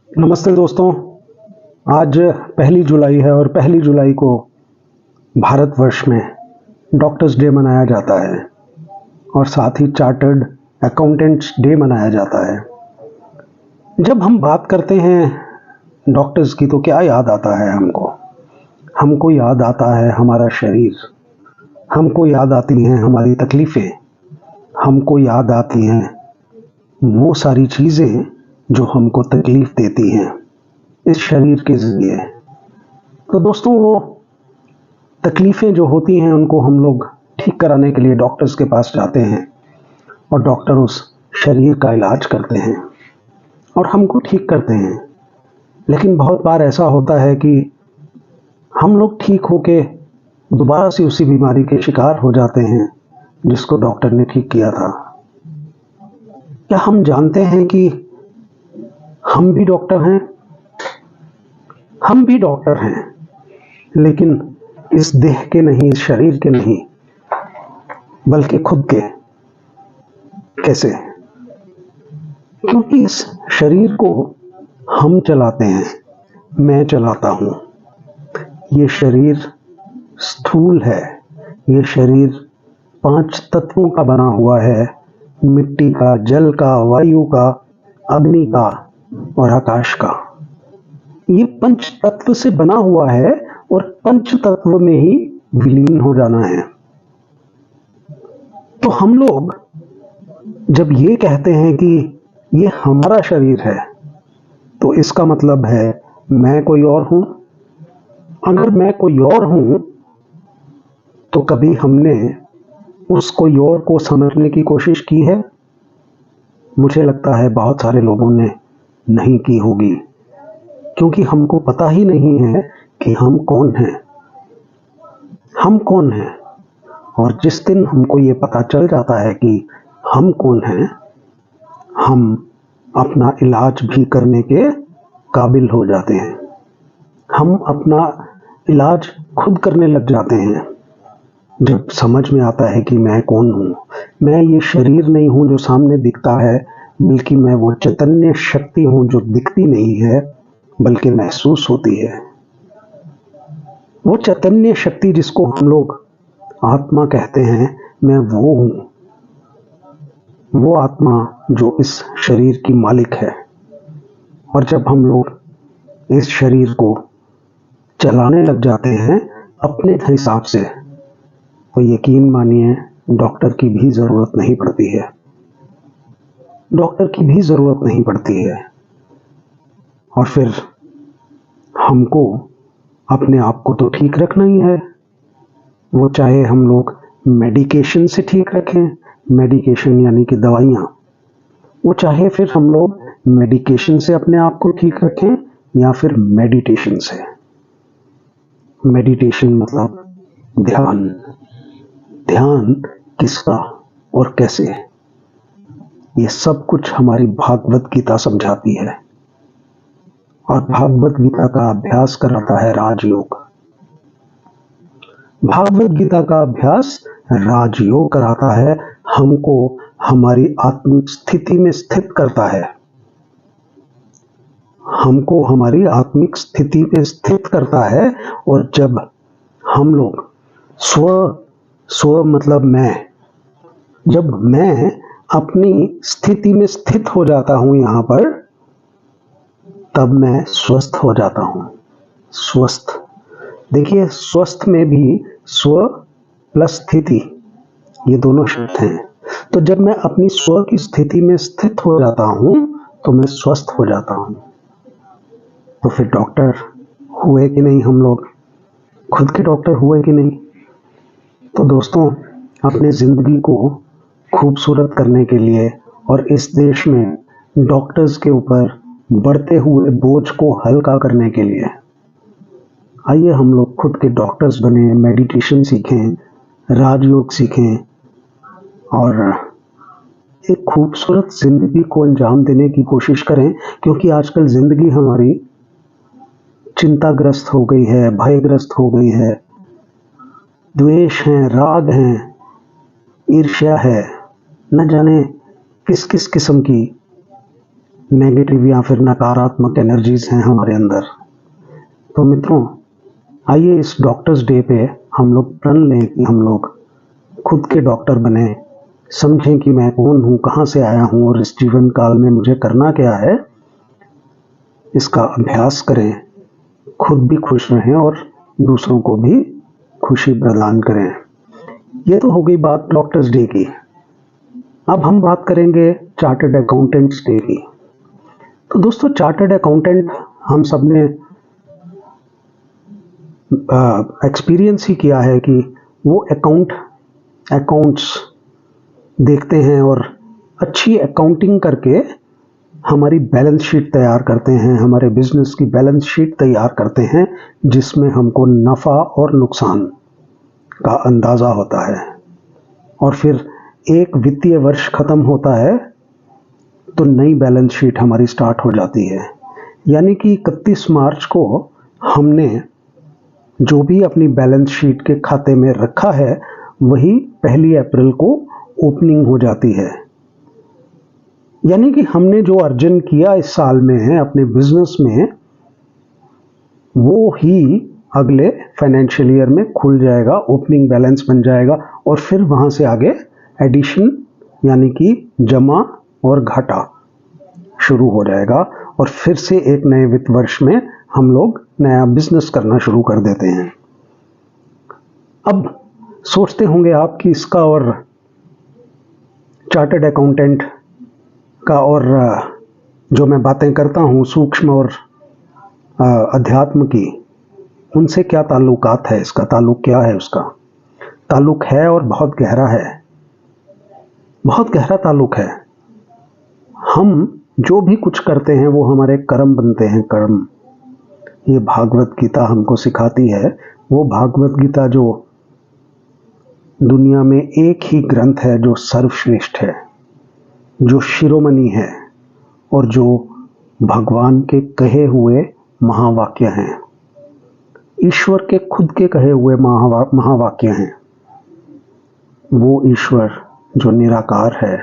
नमस्ते दोस्तों। आज 1 जुलाई है और 1 जुलाई को भारतवर्ष में डॉक्टर्स डे मनाया जाता है और साथ ही चार्टर्ड अकाउंटेंट्स डे मनाया जाता है। जब हम बात करते हैं डॉक्टर्स की तो क्या याद आता है हमको? हमको याद आता है हमारा शरीर, हमको याद आती हैं हमारी तकलीफ़ें, हमको याद आती हैं वो सारी चीज़ें जो हमको तकलीफ़ देती हैं इस शरीर के ज़रिए। तो दोस्तों, वो तकलीफ़ें जो होती हैं उनको हम लोग ठीक कराने के लिए डॉक्टर्स के पास जाते हैं और डॉक्टर उस शरीर का इलाज करते हैं और हमको ठीक करते हैं। लेकिन बहुत बार ऐसा होता है कि हम लोग ठीक होके दोबारा से उसी बीमारी के शिकार हो जाते हैं जिसको डॉक्टर ने ठीक किया था। क्या हम जानते हैं कि हम भी डॉक्टर हैं? हम भी डॉक्टर हैं, लेकिन इस देह के नहीं, इस शरीर के नहीं, बल्कि खुद के। कैसे? क्योंकि इस शरीर को हम चलाते हैं, मैं चलाता हूँ। ये शरीर स्थूल है, ये शरीर 5 तत्वों का बना हुआ है, मिट्टी का, जल का, वायु का, अग्नि का और आकाश का। ये पंच तत्व से बना हुआ है और पंच तत्व में ही विलीन हो जाना है। तो हम लोग जब ये कहते हैं कि ये हमारा शरीर है, तो इसका मतलब है मैं कोई और हूं। अगर मैं कोई और हूं, तो कभी हमने उस कोई और को समझने की कोशिश की है? मुझे लगता है बहुत सारे लोगों ने नहीं की होगी, क्योंकि हमको पता ही नहीं है कि हम कौन हैं। हम कौन हैं? और जिस दिन हमको ये पता चल जाता है कि हम कौन हैं, हम अपना इलाज भी करने के काबिल हो जाते हैं। हम अपना इलाज खुद करने लग जाते हैं जब समझ में आता है कि मैं कौन हूँ। मैं ये शरीर नहीं हूँ जो सामने दिखता है, बल्कि मैं वो चैतन्य शक्ति हूँ जो दिखती नहीं है बल्कि महसूस होती है। वो चैतन्य शक्ति जिसको हम लोग आत्मा कहते हैं, मैं वो हूँ। वो आत्मा जो इस शरीर की मालिक है। और जब हम लोग इस शरीर को चलाने लग जाते हैं अपने हिसाब से, तो यकीन मानिए डॉक्टर की भी ज़रूरत नहीं पड़ती है। डॉक्टर की भी ज़रूरत नहीं पड़ती है। और फिर हमको अपने आप को तो ठीक रखना ही है। वो चाहे हम लोग मेडिकेशन से ठीक रखें, मेडिकेशन यानी कि दवाइयाँ, वो चाहे फिर हम लोग मेडिकेशन से अपने आप को ठीक रखें या फिर मेडिटेशन से। मेडिटेशन मतलब ध्यान। ध्यान किसका और कैसे? ये सब कुछ हमारी भागवत गीता समझाती है। और भागवत गीता का अभ्यास कराता है राजयोग। भागवत गीता का अभ्यास राजयोग कराता है, हमको हमारी आत्मिक स्थिति में स्थित करता है। हमको हमारी आत्मिक स्थिति में स्थित करता है। और जब हम लोग स्व मतलब मैं, जब मैं अपनी स्थिति में स्थित हो जाता हूं यहाँ पर, तब मैं स्वस्थ हो जाता हूं। स्वस्थ, देखिए, स्वस्थ में भी स्व प्लस स्थिति, ये दोनों शब्द हैं। तो जब मैं अपनी स्व की स्थिति में स्थित हो जाता हूं तो मैं स्वस्थ हो जाता हूं। तो फिर डॉक्टर हुए कि नहीं हम लोग? खुद के डॉक्टर हुए कि नहीं? तो दोस्तों, अपनी ज़िंदगी को खूबसूरत करने के लिए और इस देश में डॉक्टर्स के ऊपर बढ़ते हुए बोझ को हल्का करने के लिए आइए हम लोग खुद के डॉक्टर्स बने, मेडिटेशन सीखें, राजयोग सीखें और एक खूबसूरत ज़िंदगी को अंजाम देने की कोशिश करें। क्योंकि आजकल ज़िंदगी हमारी चिंताग्रस्त हो गई है, भयग्रस्त हो गई है। द्वेष हैं, राग हैं, ईर्ष्या है, न जाने किस किस किस्म की नेगेटिव या फिर नकारात्मक एनर्जीज हैं हमारे अंदर। तो मित्रों, आइए इस डॉक्टर्स डे पे हम लोग प्रण लें कि हम लोग खुद के डॉक्टर बने, समझें कि मैं कौन हूँ, कहाँ से आया हूँ और इस जीवन काल में मुझे करना क्या है। इसका अभ्यास करें, खुद भी खुश रहें और दूसरों को भी खुशी प्रदान करें। ये तो हो गई बात डॉक्टर्स डे की। अब हम बात करेंगे चार्टर्ड अकाउंटेंट्स डे की। तो दोस्तों, चार्टर्ड अकाउंटेंट हम सब ने एक्सपीरियंस ही किया है कि वो अकाउंट्स देखते हैं और अच्छी अकाउंटिंग करके हमारी बैलेंस शीट तैयार करते हैं, हमारे बिजनेस की बैलेंस शीट तैयार करते हैं, जिसमें हमको नफ़ा और नुकसान का अंदाज़ा होता है। और फिर एक वित्तीय वर्ष ख़त्म होता है तो नई बैलेंस शीट हमारी स्टार्ट हो जाती है। यानी कि 31 मार्च को हमने जो भी अपनी बैलेंस शीट के खाते में रखा है वही 1 अप्रैल को ओपनिंग हो जाती है। यानी कि हमने जो अर्जन किया इस साल में अपने बिजनेस में, वो ही अगले फाइनेंशियल ईयर में खुल जाएगा, ओपनिंग बैलेंस बन जाएगा और फिर वहाँ से आगे एडिशन यानी कि जमा और घाटा शुरू हो जाएगा और फिर से एक नए वित्त वर्ष में हम लोग नया बिजनेस करना शुरू कर देते हैं। अब सोचते होंगे आप कि इसका और चार्टर्ड अकाउंटेंट का और जो मैं बातें करता हूँ सूक्ष्म और अध्यात्म की, उनसे क्या ताल्लुकात है, इसका ताल्लुक क्या है। उसका ताल्लुक है और बहुत गहरा है, बहुत गहरा ताल्लुक है। हम जो भी कुछ करते हैं वो हमारे कर्म बनते हैं, कर्म। ये भागवत गीता हमको सिखाती है। वो भागवत गीता जो दुनिया में एक ही ग्रंथ है जो सर्वश्रेष्ठ है, जो शिरोमणि है और जो भगवान के कहे हुए महावाक्य हैं, ईश्वर के खुद के कहे हुए महावाक्य हैं। वो ईश्वर जो निराकार है,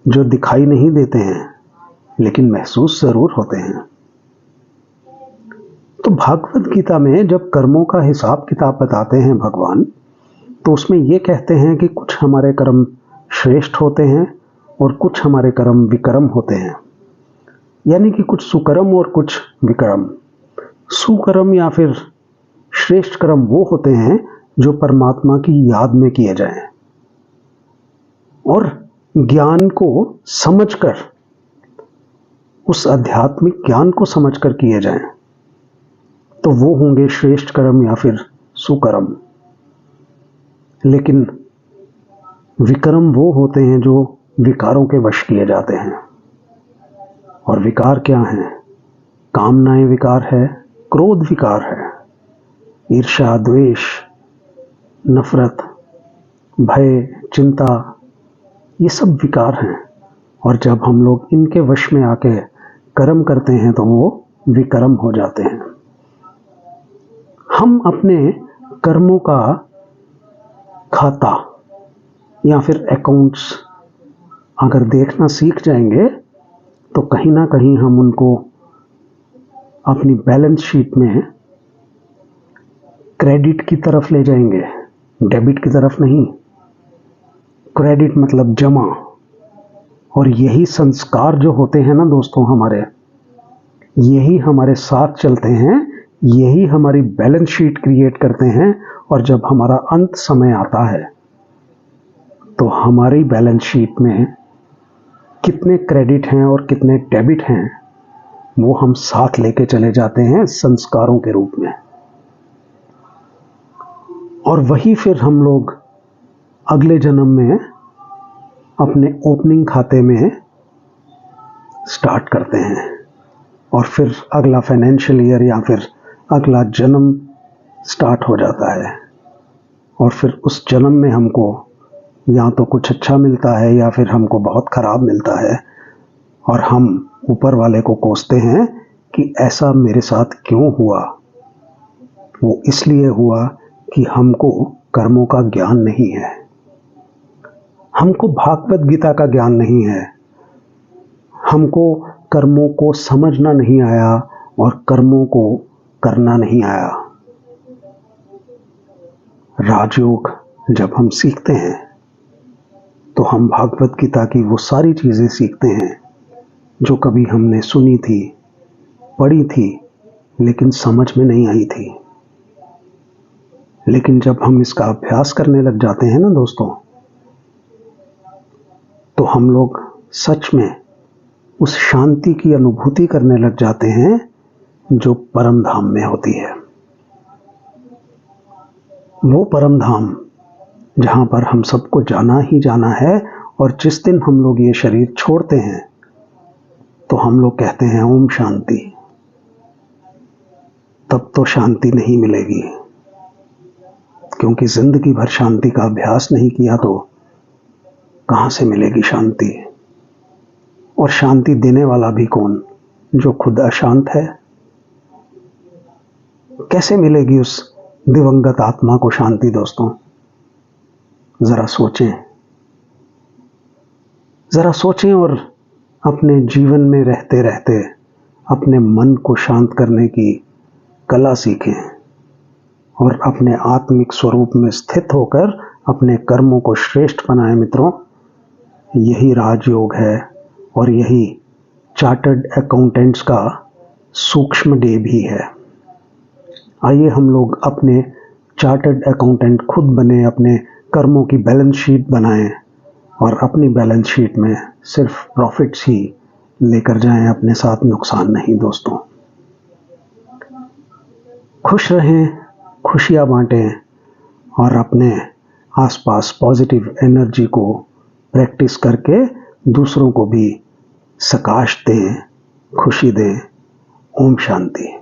जो दिखाई नहीं देते हैं लेकिन महसूस जरूर होते हैं। तो भागवत गीता में जब कर्मों का हिसाब किताब बताते हैं भगवान, तो उसमें ये कहते हैं कि कुछ हमारे कर्म श्रेष्ठ होते हैं और कुछ हमारे कर्म विकर्म होते हैं। यानी कि कुछ सुकर्म और कुछ विकर्म। सुकर्म या फिर श्रेष्ठ कर्म वो होते हैं जो परमात्मा की याद में किए जाएं और ज्ञान को समझकर, उस आध्यात्मिक ज्ञान को समझकर किए जाएं, तो वो होंगे श्रेष्ठ कर्म या फिर सुकर्म। लेकिन विकर्म वो होते हैं जो विकारों के वश किए जाते हैं। और विकार क्या हैं? कामनाएं विकार है, क्रोध विकार है, ईर्ष्या, द्वेष, नफरत, भय, चिंता, ये सब विकार हैं। और जब हम लोग इनके वश में आके कर्म करते हैं तो वो विकर्म हो जाते हैं। हम अपने कर्मों का खाता या फिर अकाउंट्स अगर देखना सीख जाएंगे तो कहीं ना कहीं हम उनको अपनी बैलेंस शीट में क्रेडिट की तरफ ले जाएंगे, डेबिट की तरफ नहीं। क्रेडिट मतलब जमा। और यही संस्कार जो होते हैं ना दोस्तों हमारे, यही हमारे साथ चलते हैं, यही हमारी बैलेंस शीट क्रिएट करते हैं। और जब हमारा अंत समय आता है तो हमारी बैलेंस शीट में कितने क्रेडिट हैं और कितने डेबिट हैं वो हम साथ लेके चले जाते हैं संस्कारों के रूप में। और वही फिर हम लोग अगले जन्म में अपने ओपनिंग खाते में स्टार्ट करते हैं और फिर अगला फाइनेंशियल ईयर या फिर अगला जन्म स्टार्ट हो जाता है। और फिर उस जन्म में हमको या तो कुछ अच्छा मिलता है या फिर हमको बहुत खराब मिलता है और हम ऊपर वाले को कोसते हैं कि ऐसा मेरे साथ क्यों हुआ। वो इसलिए हुआ कि हमको कर्मों का ज्ञान नहीं है, हमको भागवत गीता का ज्ञान नहीं है, हमको कर्मों को समझना नहीं आया और कर्मों को करना नहीं आया। राजयोग जब हम सीखते हैं तो हम भागवत गीता की वो सारी चीज़ें सीखते हैं जो कभी हमने सुनी थी, पढ़ी थी, लेकिन समझ में नहीं आई थी। लेकिन जब हम इसका अभ्यास करने लग जाते हैं ना दोस्तों, तो हम लोग सच में उस शांति की अनुभूति करने लग जाते हैं जो परम धाम में होती है। वो परम धाम जहां पर हम सबको जाना ही जाना है, और जिस दिन हम लोग ये शरीर छोड़ते हैं तो हम लोग कहते हैं ओम शांति। तब तो शांति नहीं मिलेगी, क्योंकि जिंदगी भर शांति का अभ्यास नहीं किया तो कहां से मिलेगी शांति। और शांति देने वाला भी कौन, जो खुद अशांत है। कैसे मिलेगी उस दिवंगत आत्मा को शांति दोस्तों? जरा सोचें और अपने जीवन में रहते रहते अपने मन को शांत करने की कला सीखें और अपने आत्मिक स्वरूप में स्थित होकर अपने कर्मों को श्रेष्ठ बनाएं मित्रों। यही राजयोग है और यही चार्टर्ड अकाउंटेंट्स का सूक्ष्म डे भी है। आइए हम लोग अपने चार्टर्ड अकाउंटेंट खुद बने, अपने कर्मों की बैलेंस शीट बनाएं और अपनी बैलेंस शीट में सिर्फ प्रॉफिट्स ही लेकर जाएं, अपने साथ नुकसान नहीं दोस्तों। खुश रहें, खुशियां बांटें और अपने आसपास पॉजिटिव एनर्जी को प्रैक्टिस करके दूसरों को भी सकाश दें, खुशी दें। ओम शांति।